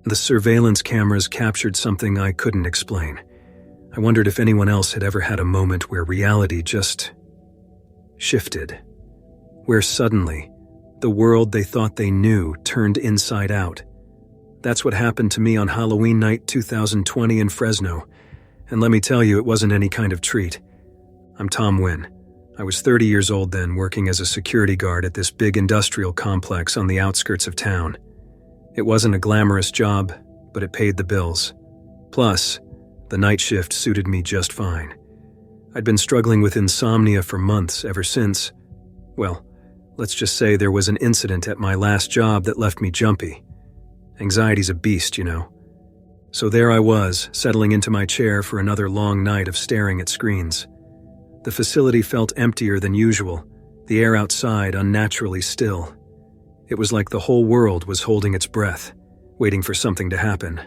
The surveillance cameras captured something I couldn't explain. I wondered if anyone else had ever had a moment where reality just shifted, where suddenly the world they thought they knew turned inside out. That's what happened to me on Halloween night 2020 in Fresno, and let me tell you, it wasn't any kind of treat. I'm Tom Wynn. I was 30 years old then, working as a security guard at this big industrial complex on the outskirts of town. It wasn't a glamorous job, but it paid the bills. Plus, the night shift suited me just fine. I'd been struggling with insomnia for months ever since, well, let's just say there was an incident at my last job that left me jumpy. Anxiety's a beast, you know. So there I was, settling into my chair for another long night of staring at screens. The facility felt emptier than usual, the air outside unnaturally still. It was like the whole world was holding its breath, waiting for something to happen.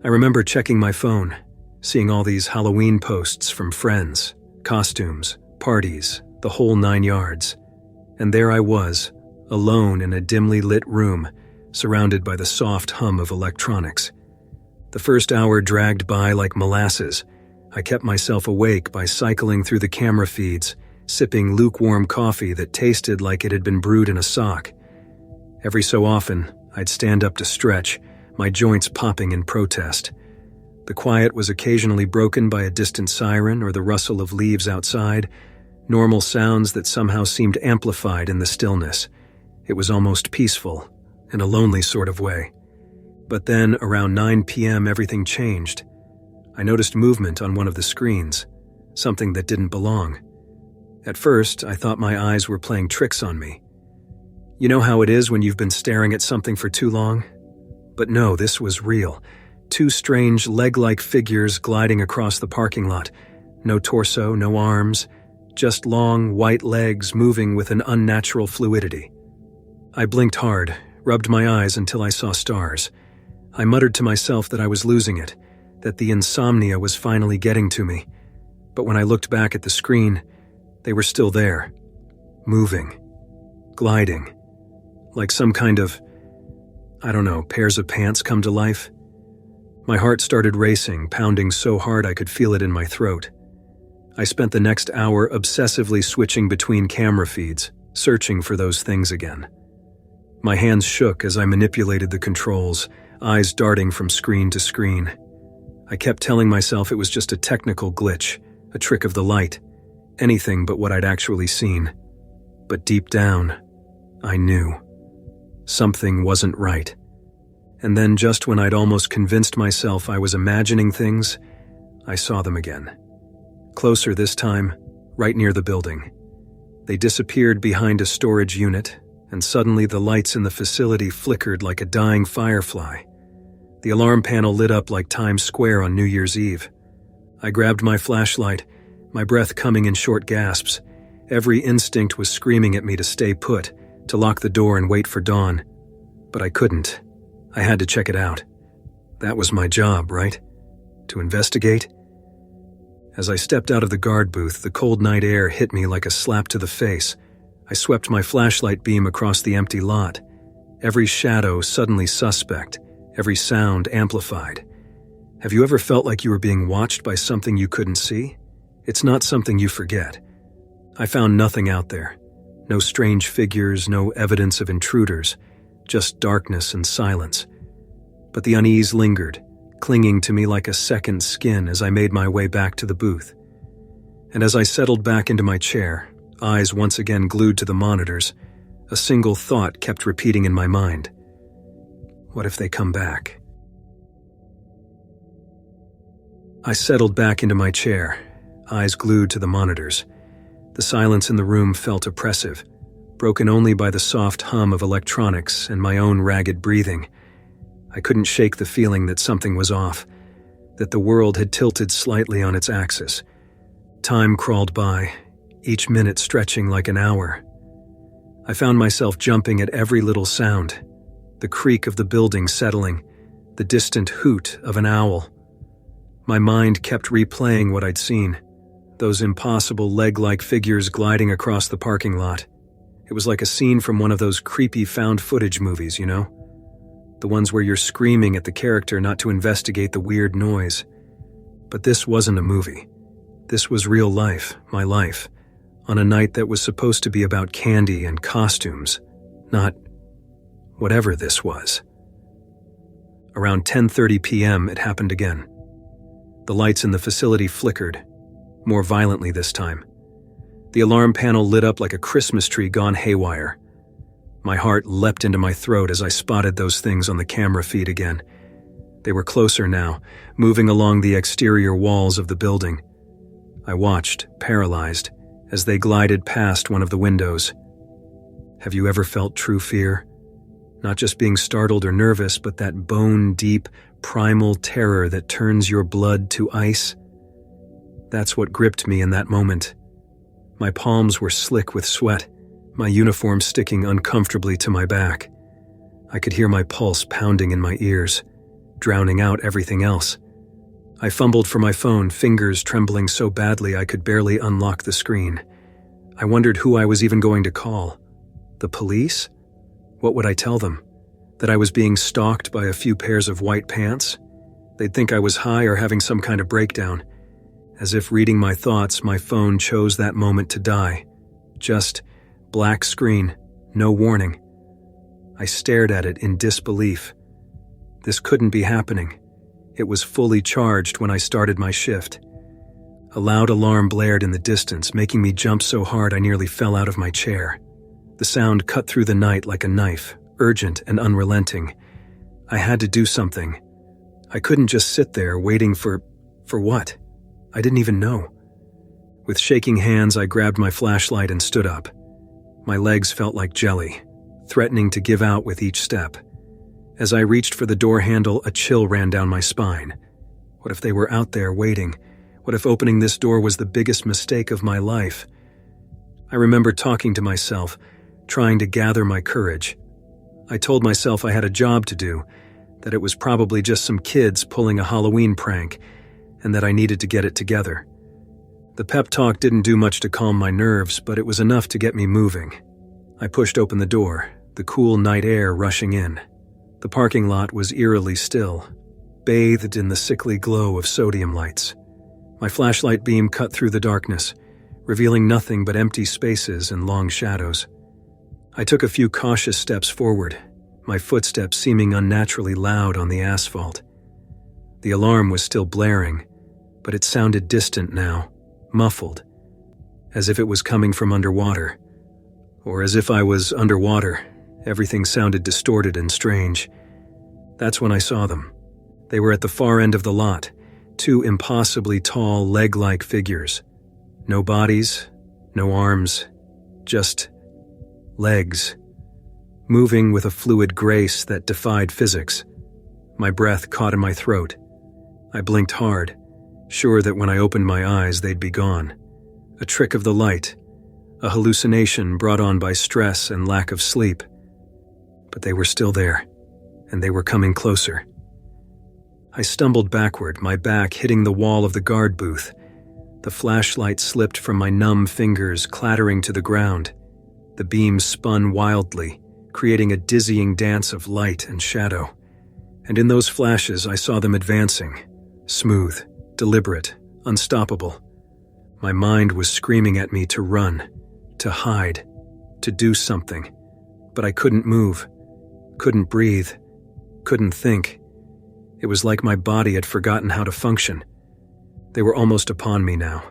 I remember checking my phone, seeing all these Halloween posts from friends, costumes, parties, the whole 9 yards. And there I was, alone in a dimly lit room, surrounded by the soft hum of electronics. The first hour dragged by like molasses. I kept myself awake by cycling through the camera feeds, sipping lukewarm coffee that tasted like it had been brewed in a sock. Every so often, I'd stand up to stretch, my joints popping in protest. The quiet was occasionally broken by a distant siren or the rustle of leaves outside, normal sounds that somehow seemed amplified in the stillness. It was almost peaceful, in a lonely sort of way. But then, around 9 p.m., everything changed. I noticed movement on one of the screens, something that didn't belong. At first, I thought my eyes were playing tricks on me. You know how it is when you've been staring at something for too long? But no, this was real. 2 strange, leg-like figures gliding across the parking lot. No torso, no arms, just long, white legs moving with an unnatural fluidity. I blinked hard, rubbed my eyes until I saw stars. I muttered to myself that I was losing it, that the insomnia was finally getting to me. But when I looked back at the screen, they were still there, moving, gliding, like some kind of, pairs of pants come to life. My heart started racing, pounding so hard I could feel it in my throat. I spent the next hour obsessively switching between camera feeds, searching for those things again. My hands shook as I manipulated the controls, eyes darting from screen to screen. I kept telling myself it was just a technical glitch, a trick of the light, anything but what I'd actually seen. But deep down, I knew. Something wasn't right. And then just when I'd almost convinced myself I was imagining things, I saw them again. Closer this time, right near the building. They disappeared behind a storage unit, and suddenly the lights in the facility flickered like a dying firefly. The alarm panel lit up like Times Square on New Year's Eve. I grabbed my flashlight, my breath coming in short gasps. Every instinct was screaming at me to stay put, to lock the door and wait for dawn. But I couldn't. I had to check it out. That was my job, right? To investigate? As I stepped out of the guard booth, the cold night air hit me like a slap to the face. I swept my flashlight beam across the empty lot. Every shadow suddenly suspect, every sound amplified. Have you ever felt like you were being watched by something you couldn't see? It's not something you forget. I found nothing out there. No strange figures, no evidence of intruders, just darkness and silence. But the unease lingered, clinging to me like a second skin as I made my way back to the booth. And as I settled back into my chair, eyes once again glued to the monitors, a single thought kept repeating in my mind. What if they come back? I settled back into my chair, eyes glued to the monitors. The silence in the room felt oppressive, broken only by the soft hum of electronics and my own ragged breathing. I couldn't shake the feeling that something was off, that the world had tilted slightly on its axis. Time crawled by, each minute stretching like an hour. I found myself jumping at every little sound, the creak of the building settling, the distant hoot of an owl. My mind kept replaying what I'd seen, those impossible leg-like figures gliding across the parking lot. It was like a scene from one of those creepy found footage movies, you know? the ones where you're screaming at the character not to investigate the weird noise. But this wasn't a movie. This was real life, my life, on a night that was supposed to be about candy and costumes, not whatever this was. Around 10:30 p.m., it happened again. The lights in the facility flickered, more violently this time. The alarm panel lit up like a Christmas tree gone haywire. My heart leapt into my throat as I spotted those things on the camera feed again. They were closer now, moving along the exterior walls of the building. I watched, paralyzed, as they glided past one of the windows. Have you ever felt true fear? Not just being startled or nervous, but that bone-deep, primal terror that turns your blood to ice? That's what gripped me in that moment. My palms were slick with sweat, my uniform sticking uncomfortably to my back. I could hear my pulse pounding in my ears, drowning out everything else. I fumbled for my phone, fingers trembling so badly I could barely unlock the screen. I wondered who I was even going to call. The police? What would I tell them? That I was being stalked by a few pairs of white pants? They'd think I was high or having some kind of breakdown. As if reading my thoughts, my phone chose that moment to die. Just black screen, no warning. I stared at it in disbelief. This couldn't be happening. It was fully charged when I started my shift. A loud alarm blared in the distance, making me jump so hard I nearly fell out of my chair. The sound cut through the night like a knife, urgent and unrelenting. I had to do something. I couldn't just sit there waiting for what? I didn't even know. With shaking hands, I grabbed my flashlight and stood up. My legs felt like jelly, threatening to give out with each step. As I reached for the door handle, a chill ran down my spine. What if they were out there waiting? What if opening this door was the biggest mistake of my life? I remember talking to myself, trying to gather my courage. I told myself I had a job to do, that it was probably just some kids pulling a Halloween prank, and that I needed to get it together. The pep talk didn't do much to calm my nerves, but it was enough to get me moving. I pushed open the door, the cool night air rushing in. The parking lot was eerily still, bathed in the sickly glow of sodium lights. My flashlight beam cut through the darkness, revealing nothing but empty spaces and long shadows. I took a few cautious steps forward, my footsteps seeming unnaturally loud on the asphalt. The alarm was still blaring, but it sounded distant now, muffled, as if it was coming from underwater. Or as if I was underwater. Everything sounded distorted and strange. That's when I saw them. They were at the far end of the lot, two impossibly tall, leg-like figures. No bodies, no arms, just legs, moving with a fluid grace that defied physics. My breath caught in my throat. I blinked hard, sure that when I opened my eyes they'd be gone. A trick of the light, a hallucination brought on by stress and lack of sleep. But they were still there, and they were coming closer. I stumbled backward, my back hitting the wall of the guard booth. The flashlight slipped from my numb fingers, clattering to the ground. The beam spun wildly, creating a dizzying dance of light and shadow. And in those flashes, I saw them advancing, smooth, deliberate, unstoppable. My mind was screaming at me to run, to hide, to do something. But I couldn't move, couldn't breathe, couldn't think. It was like my body had forgotten how to function. They were almost upon me now.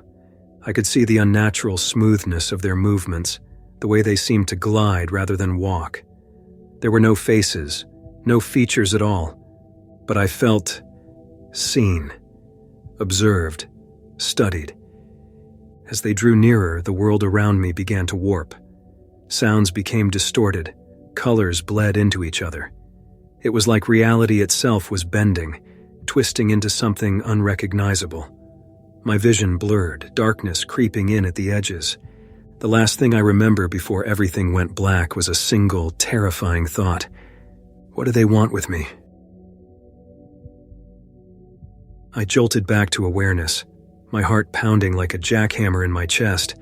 I could see the unnatural smoothness of their movements, the way they seemed to glide rather than walk. There were no faces, no features at all, but I felt seen, observed, studied. As they drew nearer, the world around me began to warp. Sounds became distorted, colors bled into each other. It was like reality itself was bending, twisting into something unrecognizable. My vision blurred, darkness creeping in at the edges. The last thing I remember before everything went black was a single, terrifying thought. What do they want with me? I jolted back to awareness, my heart pounding like a jackhammer in my chest.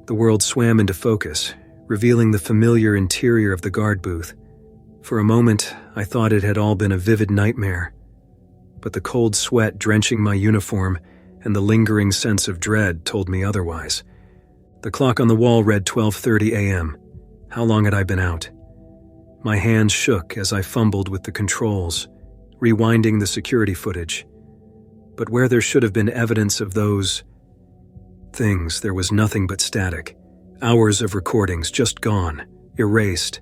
The world swam into focus, revealing the familiar interior of the guard booth. For a moment, I thought it had all been a vivid nightmare, but the cold sweat drenching my uniform and the lingering sense of dread told me otherwise. The clock on the wall read 12:30 a.m. How long had I been out? My hands shook as I fumbled with the controls, rewinding the security footage. But where there should have been evidence of those things, there was nothing but static. Hours of recordings just gone, erased.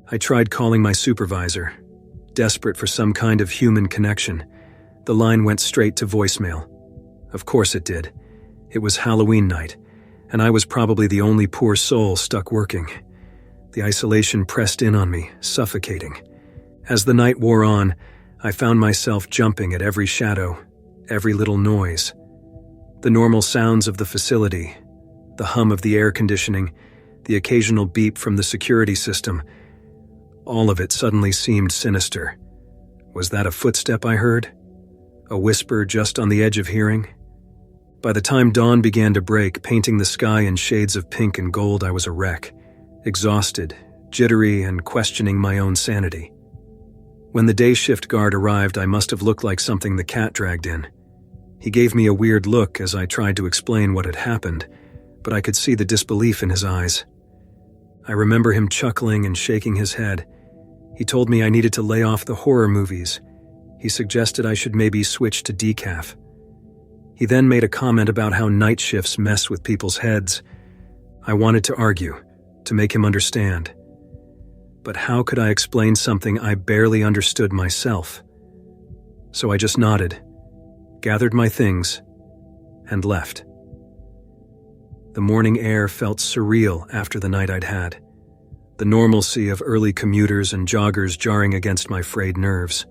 I tried calling my supervisor, desperate for some kind of human connection. The line went straight to voicemail. Of course it did. It was Halloween night, and I was probably the only poor soul stuck working. The isolation pressed in on me, suffocating. As the night wore on, I found myself jumping at every shadow, every little noise. The normal sounds of the facility, the hum of the air conditioning, the occasional beep from the security system, all of it suddenly seemed sinister. Was that a footstep I heard? A whisper just on the edge of hearing? By the time dawn began to break, painting the sky in shades of pink and gold, I was a wreck, exhausted, jittery, and questioning my own sanity. When the day shift guard arrived, I must have looked like something the cat dragged in. He gave me a weird look as I tried to explain what had happened, but I could see the disbelief in his eyes. I remember him chuckling and shaking his head. He told me I needed to lay off the horror movies. He suggested I should maybe switch to decaf. He then made a comment about how night shifts mess with people's heads. I wanted to argue, to make him understand. But how could I explain something I barely understood myself? So I just nodded, gathered my things, and left. The morning air felt surreal after the night I'd had, the normalcy of early commuters and joggers jarring against my frayed nerves.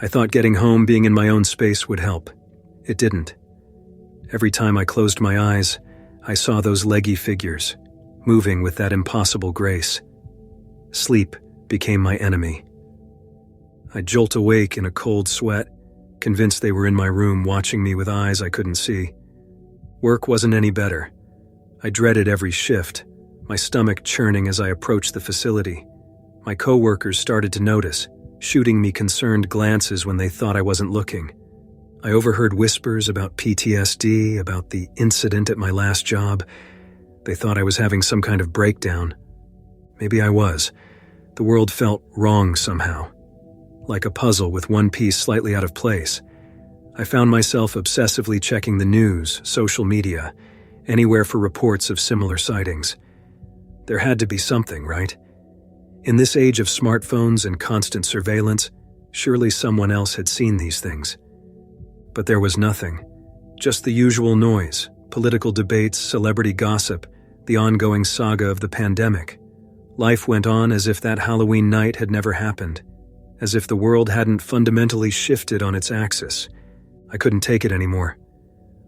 I thought getting home, being in my own space, would help. It didn't. Every time I closed my eyes, I saw those leggy figures, moving with that impossible grace. Sleep became my enemy. I'd jolt awake in a cold sweat, convinced they were in my room watching me with eyes I couldn't see. Work wasn't any better. I dreaded every shift, my stomach churning as I approached the facility. My coworkers started to notice, shooting me concerned glances when they thought I wasn't looking. I overheard whispers about PTSD, about the incident at my last job. They thought I was having some kind of breakdown. Maybe I was. The world felt wrong somehow, like a puzzle with one piece slightly out of place. I found myself obsessively checking the news, social media, anywhere for reports of similar sightings. There had to be something, right? In this age of smartphones and constant surveillance, surely someone else had seen these things. But there was nothing. Just the usual noise, political debates, celebrity gossip, the ongoing saga of the pandemic. Life went on as if that Halloween night had never happened, as if the world hadn't fundamentally shifted on its axis. I couldn't take it anymore.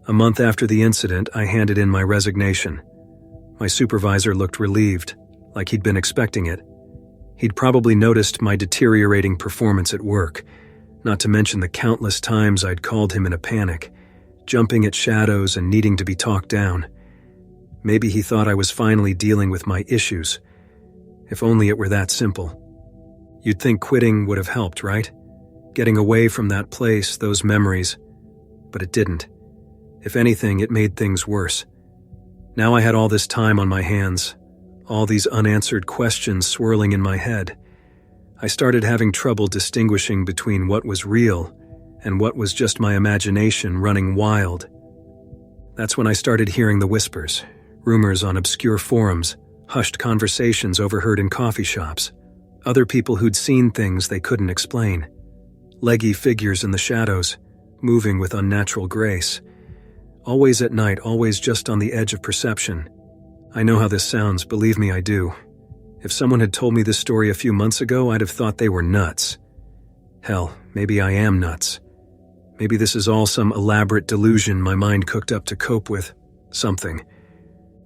A month after the incident, I handed in my resignation. My supervisor looked relieved, like he'd been expecting it. He'd probably noticed my deteriorating performance at work, not to mention the countless times I'd called him in a panic, jumping at shadows and needing to be talked down. Maybe he thought I was finally dealing with my issues. If only it were that simple. You'd think quitting would have helped, right? Getting away from that place, those memories. But it didn't. If anything, it made things worse. Now I had all this time on my hands, all these unanswered questions swirling in my head. I started having trouble distinguishing between what was real and what was just my imagination running wild. That's when I started hearing the whispers, rumors on obscure forums, hushed conversations overheard in coffee shops, other people who'd seen things they couldn't explain, leggy figures in the shadows, moving with unnatural grace. Always at night, always just on the edge of perception. I know how this sounds, believe me, I do. If someone had told me this story a few months ago, I'd have thought they were nuts. Hell, maybe I am nuts. Maybe this is all some elaborate delusion my mind cooked up to cope with something.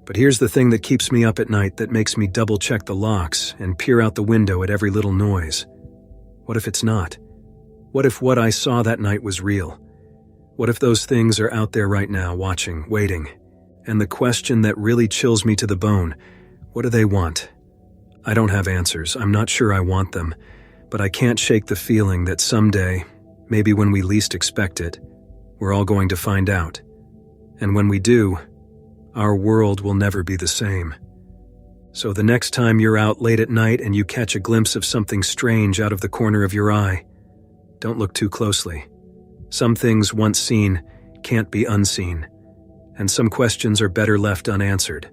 But here's the thing that keeps me up at night, that makes me double-check the locks and peer out the window at every little noise. What if it's not? What if what I saw that night was real? What if those things are out there right now, watching, waiting? And the question that really chills me to the bone, what do they want? I don't have answers. I'm not sure I want them, but I can't shake the feeling that someday, maybe when we least expect it, we're all going to find out. And when we do, our world will never be the same. So the next time you're out late at night and you catch a glimpse of something strange out of the corner of your eye, don't look too closely. Some things once seen can't be unseen, and some questions are better left unanswered.